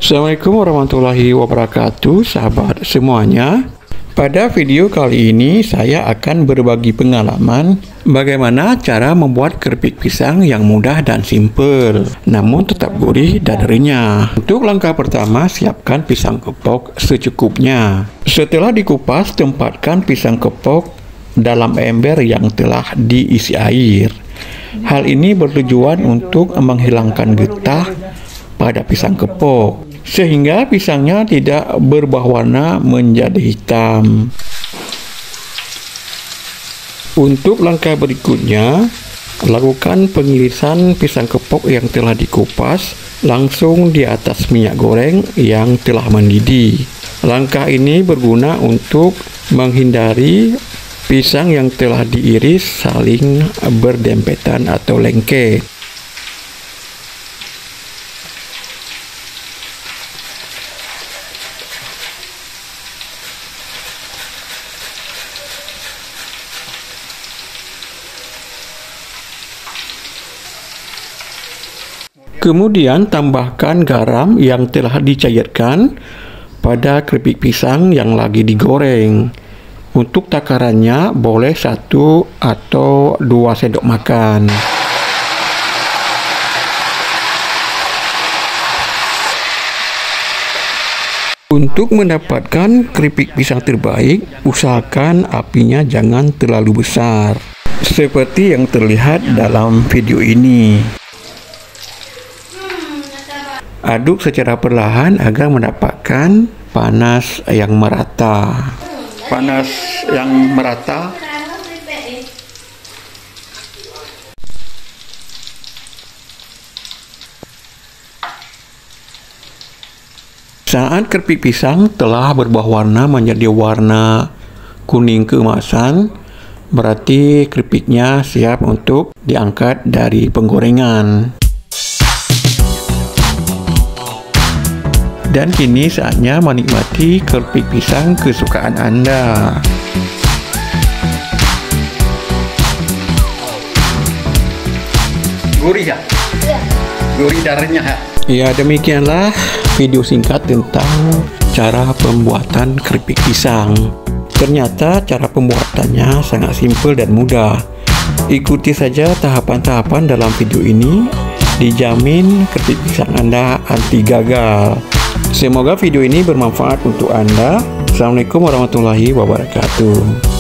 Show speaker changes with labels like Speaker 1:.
Speaker 1: Assalamualaikum warahmatullahi wabarakatuh, sahabat semuanya. Pada video kali ini saya akan berbagi pengalaman bagaimana cara membuat keripik pisang yang mudah dan simpel, namun tetap gurih dan renyah. Untuk langkah pertama, siapkan pisang kepok secukupnya. Setelah dikupas, tempatkan pisang kepok dalam ember yang telah diisi air. Hal ini bertujuan untuk menghilangkan getah pada pisang kepok, sehingga pisangnya tidak berubah warna menjadi hitam. Untuk langkah berikutnya, lakukan pengirisan pisang kepok yang telah dikupas langsung di atas minyak goreng yang telah mendidih. Langkah ini berguna untuk menghindari pisang yang telah diiris saling berdempetan atau lengket. Kemudian tambahkan garam yang telah dicairkan pada keripik pisang yang lagi digoreng. Untuk takarannya boleh 1 atau 2 sendok makan. Untuk mendapatkan keripik pisang terbaik, usahakan apinya jangan terlalu besar, seperti yang terlihat dalam video ini. Aduk secara perlahan agar mendapatkan panas yang merata. Panas yang merata. Saat keripik pisang telah berubah warna menjadi warna kuning keemasan, berarti keripiknya siap untuk diangkat dari penggorengan. Dan kini saatnya menikmati keripik pisang kesukaan Anda. Gurih ya? Iya. Gurih dan renyah ya? Ya, demikianlah video singkat tentang cara pembuatan keripik pisang. Ternyata cara pembuatannya sangat simpel dan mudah. Ikuti saja tahapan-tahapan dalam video ini, dijamin keripik pisang Anda anti gagal. Semoga video ini bermanfaat untuk Anda. Assalamualaikum warahmatullahi wabarakatuh.